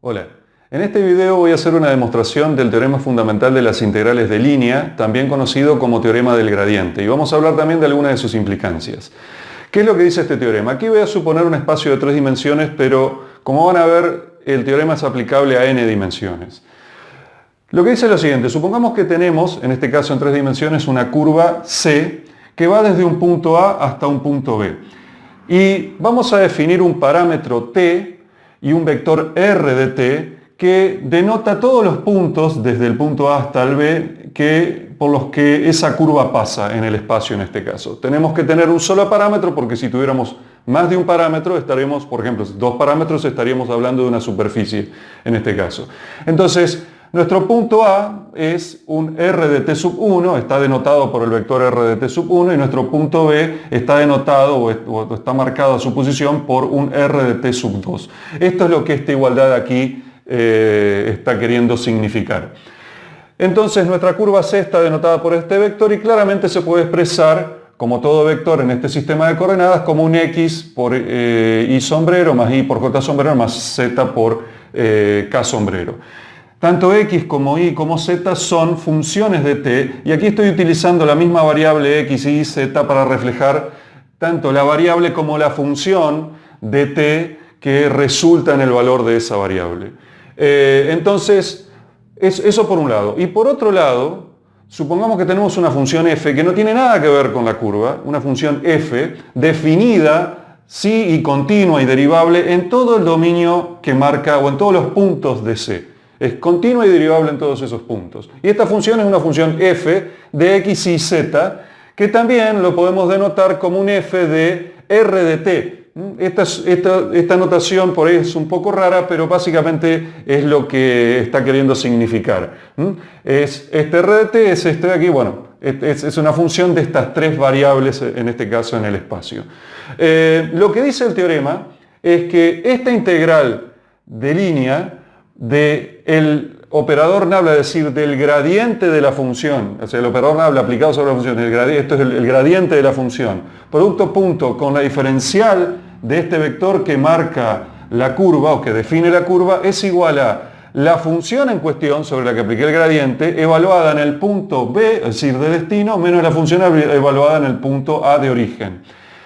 Hola, en este video voy a hacer una demostración del teorema fundamental de las integrales de línea, también conocido como teorema del gradiente, y vamos a hablar también de algunas de sus implicancias. ¿Qué es lo que dice este teorema? Aquí voy a suponer un espacio de 3 dimensiones, pero como van a ver, el teorema es aplicable a n dimensiones. Lo que dice es lo siguiente: supongamos que tenemos, en este caso en 3 dimensiones, una curva C que va desde un punto A hasta un punto B. Y vamos a definir un parámetro t y un vector r de t que denota todos los puntos desde el punto A hasta el B por los que esa curva pasa en el espacio en este caso. Tenemos que tener un solo parámetro porque si tuviéramos más de un parámetro estaríamos, por ejemplo, 2 parámetros, estaríamos hablando de una superficie en este caso. Entonces, nuestro punto A es un r de t sub 1, está denotado por el vector r de t sub 1, y nuestro punto B está denotado o está marcado a su posición por un r de t sub 2. Esto es lo que esta igualdad aquí está queriendo significar. Entonces nuestra curva C está denotada por este vector y claramente se puede expresar como todo vector en este sistema de coordenadas como un x por y sombrero más y por j sombrero más z por k sombrero. Tanto x como y como z son funciones de t, y aquí estoy utilizando la misma variable x y z para reflejar tanto la variable como la función de t que resulta en el valor de esa variable. Entonces, eso por un lado. Y por otro lado, supongamos que tenemos una función f que no tiene nada que ver con la curva, una función f definida, sí, y continua y derivable en todo el dominio que marca, o en todos los puntos de C. Es continua y derivable en todos esos puntos. Y esta función es una función f de x y z, que también lo podemos denotar como un f de r de t. Esta notación por ahí es un poco rara, pero básicamente es lo que está queriendo significar. Este r de t es este de aquí, bueno, es una función de estas 3 variables, en este caso en el espacio. Lo que dice el teorema es que esta integral de línea del operador nabla, es decir, del gradiente de la función, o sea, el operador nabla aplicado sobre la función, esto es el gradiente de la función, producto punto con la diferencial de este vector que marca la curva o que define la curva, es igual a la función en cuestión sobre la que apliqué el gradiente evaluada en el punto B, es decir, de destino, menos la función evaluada en el punto A de origen.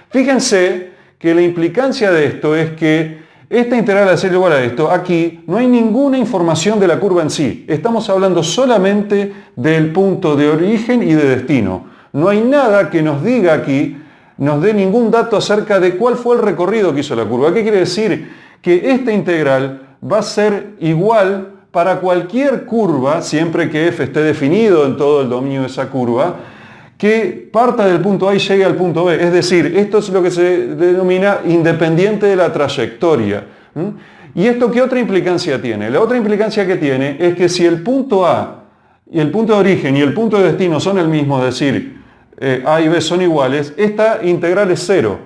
Fíjense que la implicancia de esto es que esta integral al ser igual a esto, aquí no hay ninguna información de la curva en sí. Estamos hablando solamente del punto de origen y de destino. No hay nada que nos diga aquí, nos dé ningún dato acerca de cuál fue el recorrido que hizo la curva. ¿Qué quiere decir? Que esta integral va a ser igual para cualquier curva, siempre que f esté definido en todo el dominio de esa curva, que parta del punto A y llegue al punto B. Es decir, esto es lo que se denomina independiente de la trayectoria. ¿Y esto qué otra implicancia tiene? La otra implicancia que tiene es que si el punto A y el punto de origen y el punto de destino son el mismo, es decir, A y B son iguales, esta integral es 0.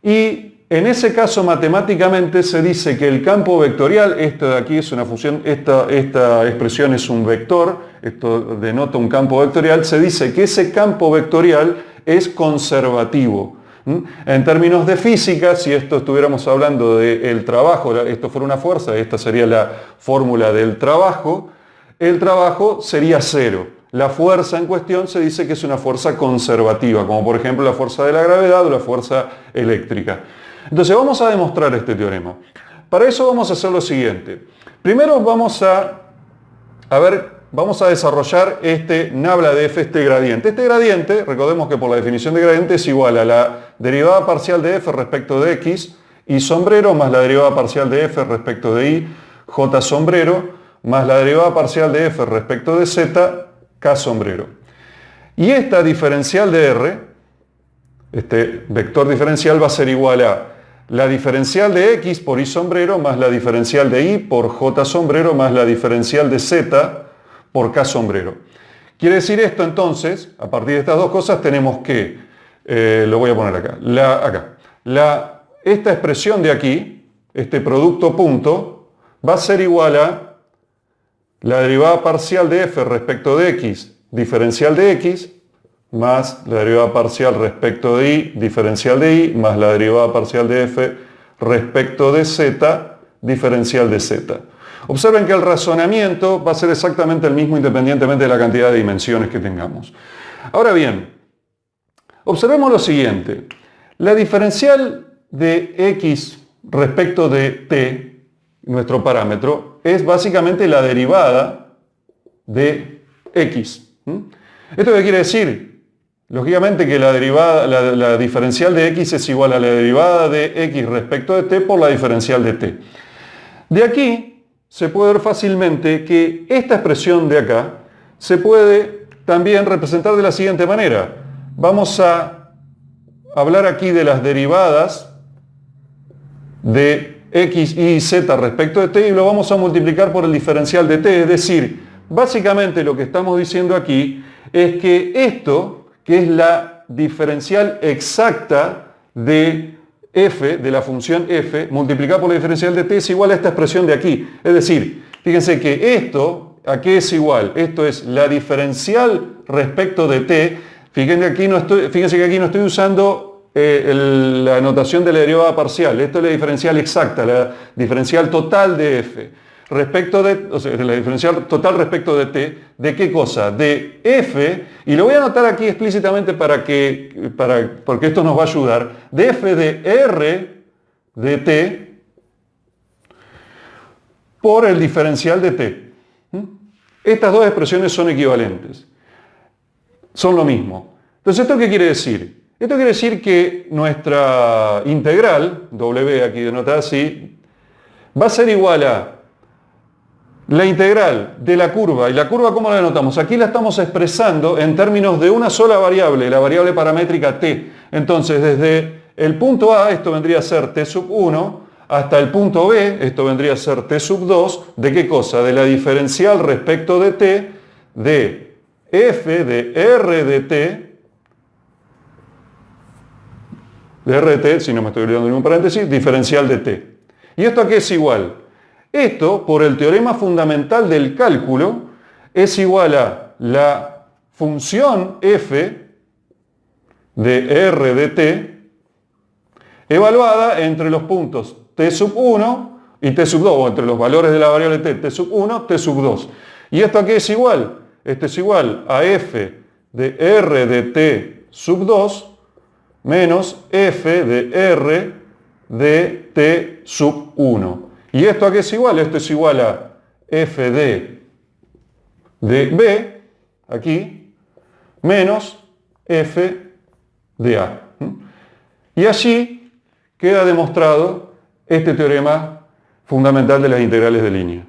Y en ese caso matemáticamente se dice que el campo vectorial, esto de aquí es una función, esta expresión es un vector, esto denota un campo vectorial, se dice que ese campo vectorial es conservativo. En términos de física, si esto estuviéramos hablando del trabajo, esto fuera una fuerza, esta sería la fórmula del trabajo, el trabajo sería 0. La fuerza en cuestión se dice que es una fuerza conservativa, como por ejemplo la fuerza de la gravedad o la fuerza eléctrica. Entonces vamos a demostrar este teorema. Para eso vamos a hacer lo siguiente. Primero vamos a desarrollar este nabla de f, este gradiente. Este gradiente, recordemos que por la definición de gradiente es igual a la derivada parcial de f respecto de x, y sombrero, más la derivada parcial de f respecto de y, j sombrero, más la derivada parcial de f respecto de z, k sombrero. Y esta diferencial de r, este vector diferencial, va a ser igual a la diferencial de x por y sombrero más la diferencial de y por j sombrero más la diferencial de z por k sombrero. Quiere decir esto entonces, a partir de estas dos cosas tenemos que, lo voy a poner acá, esta expresión de aquí, este producto punto, va a ser igual a la derivada parcial de f respecto de x, diferencial de x, más la derivada parcial respecto de y, diferencial de y, más la derivada parcial de f respecto de z, diferencial de z. Observen que el razonamiento va a ser exactamente el mismo independientemente de la cantidad de dimensiones que tengamos. Ahora bien, observemos lo siguiente. La diferencial de x respecto de t, nuestro parámetro, es básicamente la derivada de x. ¿Esto qué quiere decir? Lógicamente que la diferencial de x es igual a la derivada de x respecto de t por la diferencial de t. De aquí se puede ver fácilmente que esta expresión de acá se puede también representar de la siguiente manera. Vamos a hablar aquí de las derivadas de x, y z respecto de t y lo vamos a multiplicar por el diferencial de t. Es decir, básicamente lo que estamos diciendo aquí es que esto, que es la diferencial exacta de f, de la función f, multiplicado por la diferencial de t, es igual a esta expresión de aquí. Es decir, fíjense que esto, ¿a qué es igual? Esto es la diferencial respecto de t. Fíjense que aquí no estoy usando la notación de la derivada parcial. Esto es la diferencial exacta, la diferencial total de f. Respecto de, o sea, la diferencial total respecto de t, ¿de qué cosa? De f, y lo voy a anotar aquí explícitamente porque esto nos va a ayudar, de f de r de t por el diferencial de t. Estas dos expresiones son equivalentes, son lo mismo. Entonces, ¿esto qué quiere decir? Esto quiere decir que nuestra integral, w aquí denotada así, va a ser igual a la integral de la curva. ¿Y la curva cómo la denotamos? Aquí la estamos expresando en términos de una sola variable, la variable paramétrica t. Entonces, desde el punto A, esto vendría a ser t sub 1, hasta el punto B, esto vendría a ser t sub 2, ¿de qué cosa? De la diferencial respecto de t, de f de r de t, si no me estoy olvidando ningún paréntesis, diferencial de t. ¿Y esto a qué es igual? Esto, por el teorema fundamental del cálculo, es igual a la función f de r de t evaluada entre los puntos t sub 1 y t sub 2, o entre los valores de la variable t sub 1, t sub 2. ¿Y esto a qué es igual? Esto es igual a f de r de t sub 2 menos f de r de t sub 1. ¿Y esto a qué es igual? Esto es igual a f de b, aquí, menos f de a. Y allí queda demostrado este teorema fundamental de las integrales de línea.